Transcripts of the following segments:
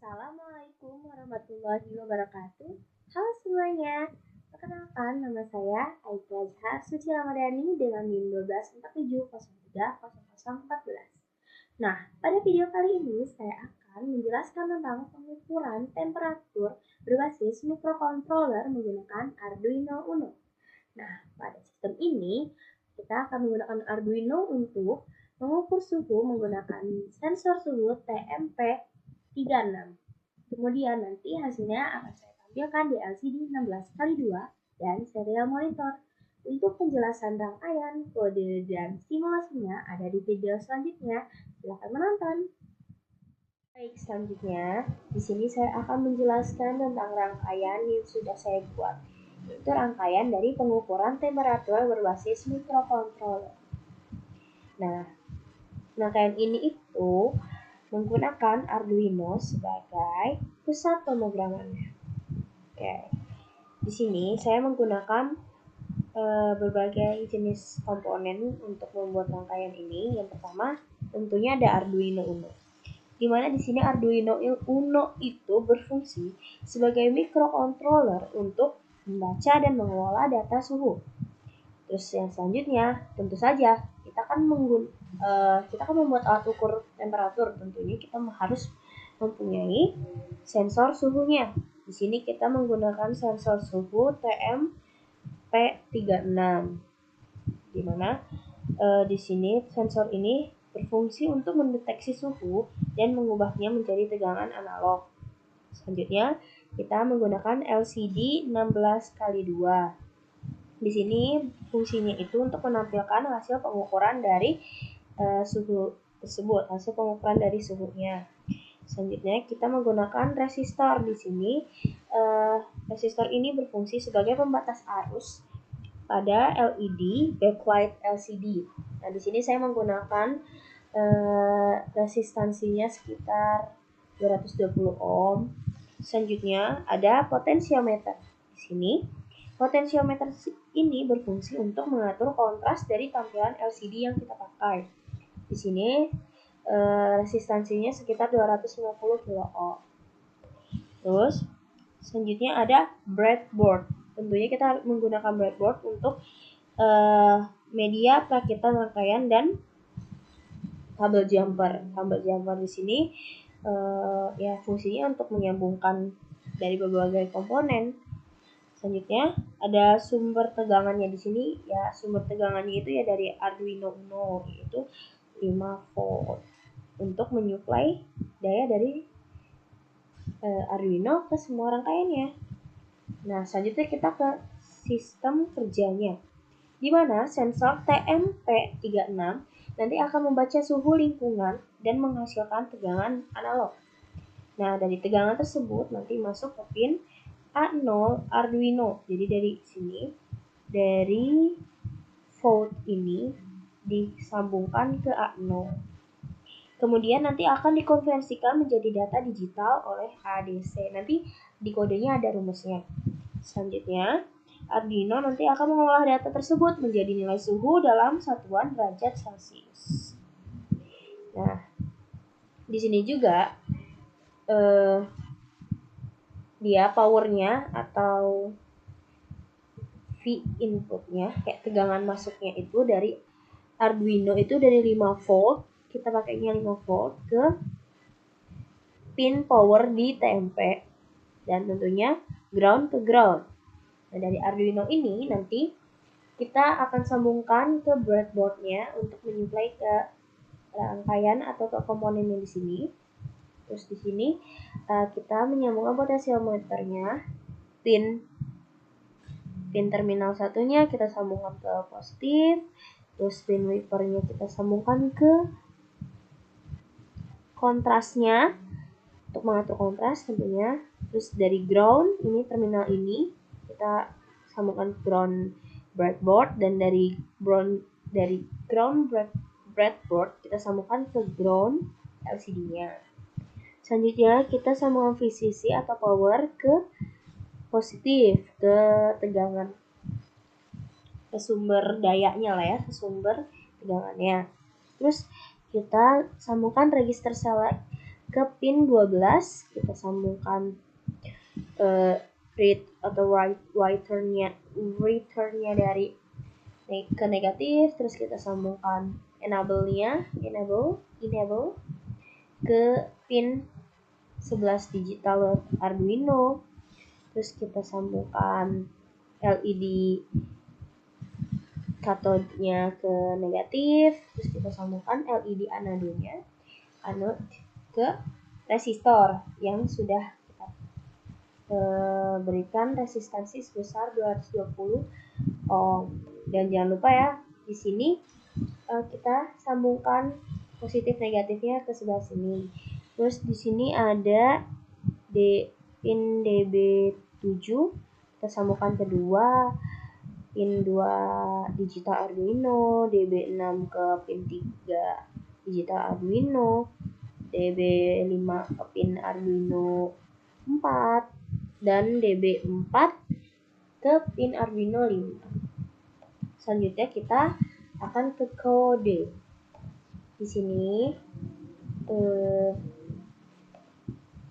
Assalamualaikum warahmatullahi wabarakatuh. Halo semuanya, perkenalkan nama saya Aika Azhar Suci Ramadhani dengan NIM 1247030014. Nah, pada video kali ini saya akan menjelaskan tentang pengukuran temperatur berbasis microcontroller menggunakan Arduino Uno. Nah, pada sistem ini kita akan menggunakan Arduino untuk mengukur suhu menggunakan sensor suhu TMP36. Kemudian nanti hasilnya akan saya tampilkan di LCD 16x2 dan serial monitor. Untuk penjelasan rangkaian, kode, dan simulasinya ada di video selanjutnya. Silakan menonton. Baik, selanjutnya di sini saya akan menjelaskan tentang rangkaian yang sudah saya buat. Itu rangkaian dari pengukuran temperatur berbasis microcontroller. Nah, rangkaian ini itu menggunakan Arduino sebagai pusat pemrogramannya. Oke, di sini saya menggunakan berbagai jenis komponen untuk membuat rangkaian ini. Yang pertama, tentunya ada Arduino Uno. Di mana di sini Arduino Uno itu berfungsi sebagai microcontroller untuk membaca dan mengelola data suhu. Terus yang selanjutnya, tentu saja kita akan membuat alat ukur temperatur. Tentunya kita harus mempunyai sensor suhunya. Di sini kita menggunakan sensor suhu TMP36. Di mana di sini sensor ini berfungsi untuk mendeteksi suhu dan mengubahnya menjadi tegangan analog. Selanjutnya, kita menggunakan LCD 16x2. Di sini fungsinya itu untuk menampilkan hasil pengukuran dari suhu tersebut, hasil pengukuran dari suhunya. Selanjutnya kita menggunakan resistor. Di sini resistor ini berfungsi sebagai pembatas arus pada LED backlight LCD. Nah, di sini saya menggunakan resistansinya sekitar 220 ohm. Selanjutnya ada potensiometer. Di sini potensiometer ini berfungsi untuk mengatur kontras dari tampilan LCD yang kita pakai. Di sini resistansinya sekitar 250 kilo ohm. Terus selanjutnya ada breadboard. Tentunya kita menggunakan breadboard untuk media perakitan rangkaian dan kabel jumper. Kabel jumper di sini ya fungsinya untuk menyambungkan dari berbagai komponen. Selanjutnya ada sumber tegangannya. Di sini ya sumber tegangannya itu ya dari Arduino Uno, yaitu 5 volt untuk menyuplai daya dari Arduino ke semua rangkaiannya. Nah, selanjutnya kita ke sistem kerjanya, di mana sensor TMP36 nanti akan membaca suhu lingkungan dan menghasilkan tegangan analog. Nah, dari tegangan tersebut nanti masuk ke pin A0 Arduino. Jadi dari sini, dari volt ini disambungkan ke A0. Kemudian nanti akan dikonversikan menjadi data digital oleh ADC. Nanti di kodenya ada rumusnya. Selanjutnya, Arduino nanti akan mengolah data tersebut menjadi nilai suhu dalam satuan derajat Celcius. Nah, di sini juga dia powernya atau V inputnya, kayak tegangan masuknya itu dari Arduino itu dari 5 volt, kita pakainya 5 volt ke pin power di TMP dan tentunya ground ke ground. Nah, dari Arduino ini nanti kita akan sambungkan ke breadboardnya untuk menyuplai ke rangkaian atau ke komponen yang di sini. Terus di sini kita menyambungkan potensiometernya, pin terminal satunya kita sambungkan ke positif, terus pin wipernya kita sambungkan ke kontrasnya untuk mengatur kontras tentunya. Terus dari ground ini terminal ini kita sambungkan ground breadboard, dan dari ground breadboard kita sambungkan ke ground LCD-nya. Selanjutnya kita sambungkan VCC atau power ke positif, ke tegangan, ke sumber dayanya lah ya, ke sumber tegangannya. Terus kita sambungkan register select ke pin 12 kita sambungkan read atau returnnya dari ke negatif, terus kita sambungkan enable ke pin 11 digital Arduino, terus kita sambungkan LED katodenya ke negatif, terus kita sambungkan LED anode ke resistor yang sudah kita berikan resistansi sebesar 220 ohm. Dan jangan lupa ya, di sini kita sambungkan positif negatifnya ke sebelah sini. Terus di sini ada pin DB7, kita sambungkan kedua pin 2 digital Arduino, DB6 ke pin 3 digital Arduino, DB5 ke pin Arduino 4, dan DB4 ke pin Arduino 5. Selanjutnya kita akan ke kode. Di sini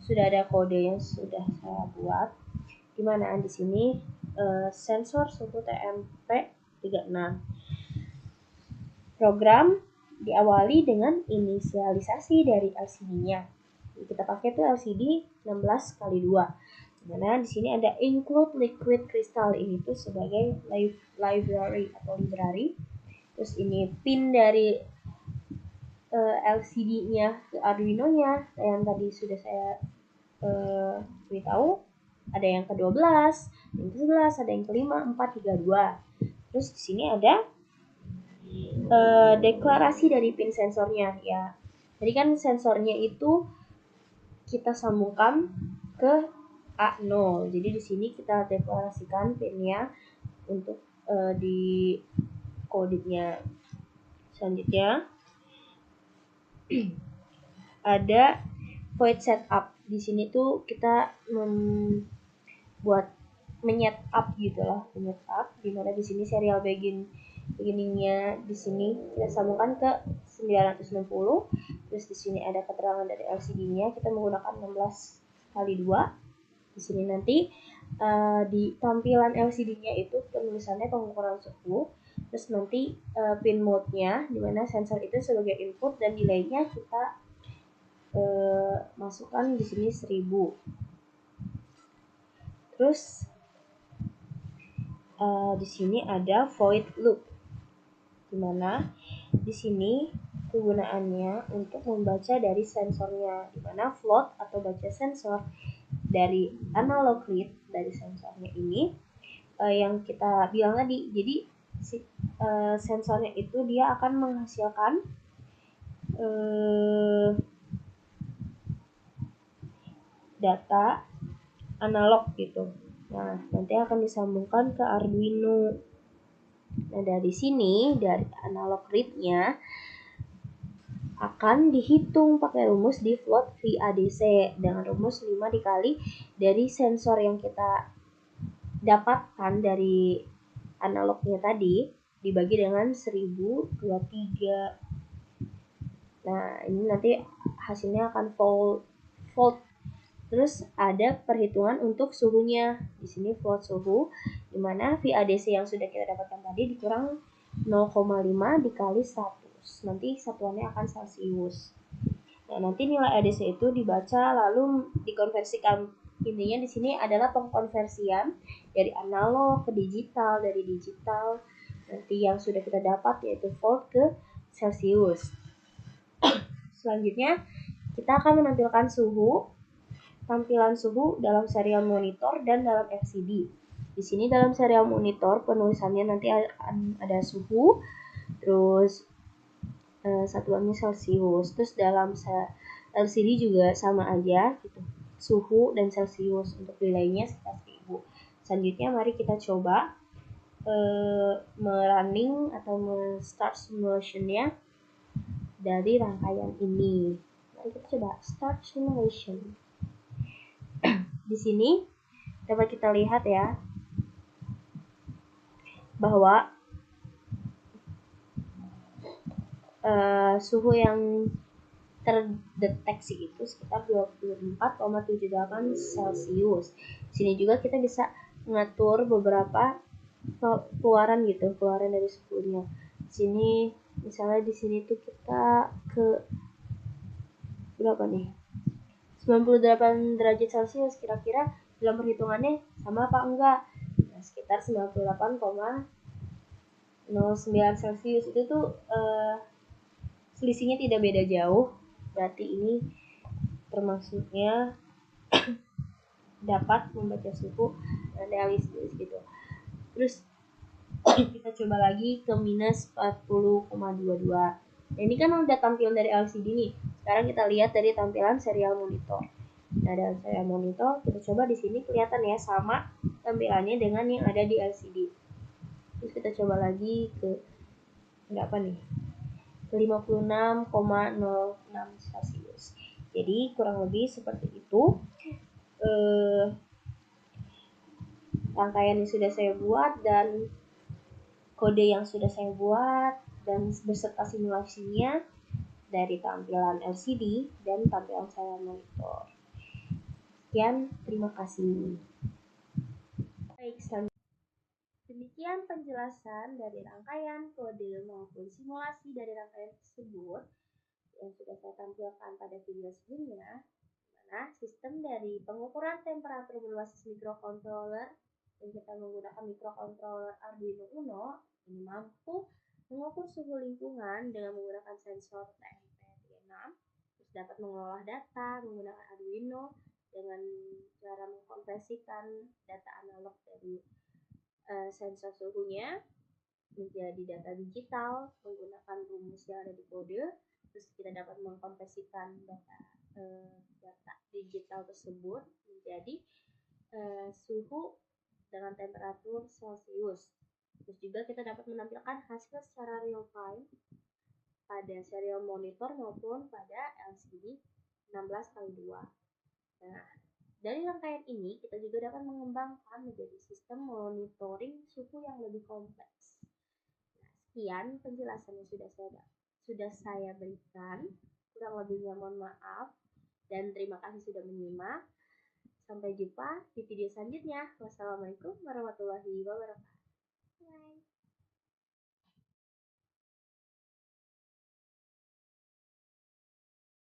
sudah ada kode yang sudah saya buat, di mana di sini sensor suhu TMP36. Program diawali dengan inisialisasi dari LCD-nya. Kita pakai tuh LCD 16x2. Dimana di sini ada include liquid crystal, ini tuh sebagai library. Terus ini pin dari LCD-nya ke Arduino-nya yang tadi sudah saya beritahu. Ada yang ke-12, yang ke-11, ada yang ke-5, 4, 3, 2. Terus di sini ada deklarasi dari pin sensornya ya. Jadi kan sensornya itu kita sambungkan ke A0. Jadi di sini kita deklarasikan pinnya untuk di kodenya. Selanjutnya ada void setup. Di sini tuh kita menyetup di mana di sini serial beginningnya di sini kita sambungkan ke 960. Terus di sini ada keterangan dari LCD-nya, kita menggunakan 16x2. Di sini nanti di tampilan LCD-nya itu penulisannya pengukuran suhu. Terus nanti pin mode-nya, di mana sensor itu sebagai input dan delay-nya kita masukkan di sini 1000. Terus di sini ada void loop, di mana di sini kegunaannya untuk membaca dari sensornya, di mana float atau baca sensor dari analog read dari sensornya ini yang kita bilang tadi. Jadi sensornya itu dia akan menghasilkan data analog gitu. Nah, nanti akan disambungkan ke Arduino. Nah, dari sini, dari analog read-nya akan dihitung pakai rumus di float VADC dengan rumus 5 dikali dari sensor yang kita dapatkan dari analognya tadi dibagi dengan 1023. Nah, ini nanti hasilnya akan volt. Terus ada perhitungan untuk suhunya. Di sini volt suhu, di mana VADC yang sudah kita dapatkan tadi dikurang 0,5 dikali 100. Nanti satuannya akan Celsius. Nah, nanti nilai ADC itu dibaca lalu dikonversikan. Intinya di sini adalah pengkonversian dari analog ke digital, dari digital nanti yang sudah kita dapat yaitu volt ke Celsius. Selanjutnya kita akan menampilkan tampilan suhu dalam serial monitor dan dalam LCD. Di sini dalam serial monitor penulisannya nanti ada suhu, terus satuannya Celsius. Terus dalam LCD juga sama aja gitu, suhu dan Celsius. Untuk delaynya sekitar 1000. Selanjutnya mari kita coba merunning atau start simulationnya dari rangkaian ini. Mari kita coba start simulation. Di sini dapat kita lihat ya bahwa suhu yang terdeteksi itu sekitar 24,78 Celcius. Sini juga kita bisa mengatur beberapa keluaran dari suhunya. Sini misalnya di sini tuh kita ke berapa nih? 98 derajat Celcius, kira-kira dalam perhitungannya sama apa enggak? Nah, sekitar 98,09 Celcius itu tuh selisihnya tidak beda jauh, berarti ini termasuknya dapat membaca suhu realistis gitu. Terus kita coba lagi ke minus 40,22. Nah, ini kan udah tampilan dari LCD nih. Sekarang kita lihat dari tampilan serial monitor. Nah, dari serial monitor kita coba di sini kelihatan ya sama tampilannya dengan yang ada di LCD. Terus kita coba lagi ke berapa nih? 56,06 Celcius. Jadi kurang lebih seperti itu rangkaian yang sudah saya buat dan kode yang sudah saya buat dan beserta simulasinya dari tampilan LCD dan tampilan serial monitor. Sekian, terima kasih. Baik, demikian penjelasan dari rangkaian kode maupun simulasi dari rangkaian tersebut yang sudah saya tampilkan pada video sebelumnya, dimana sistem dari pengukuran temperatur berbasis microcontroller yang kita menggunakan microcontroller Arduino Uno ini mampu mengukur suhu lingkungan dengan menggunakan sensor TMP36, terus dapat mengolah data menggunakan Arduino dengan cara mengkonversikan data analog dari sensor suhunya menjadi data digital menggunakan rumus yang ada di kode. Terus kita dapat mengkonversikan data digital tersebut menjadi suhu dengan temperatur Celcius. Terus juga kita dapat menampilkan hasil secara real time pada serial monitor maupun pada LCD 16x2. Nah, dari rangkaian ini, kita juga dapat mengembangkan menjadi sistem monitoring suhu yang lebih kompleks. Nah, sekian penjelasan yang sudah saya berikan. Kurang lebihnya mohon maaf dan terima kasih sudah menyimak. Sampai jumpa di video selanjutnya. Wassalamualaikum warahmatullahi wabarakatuh.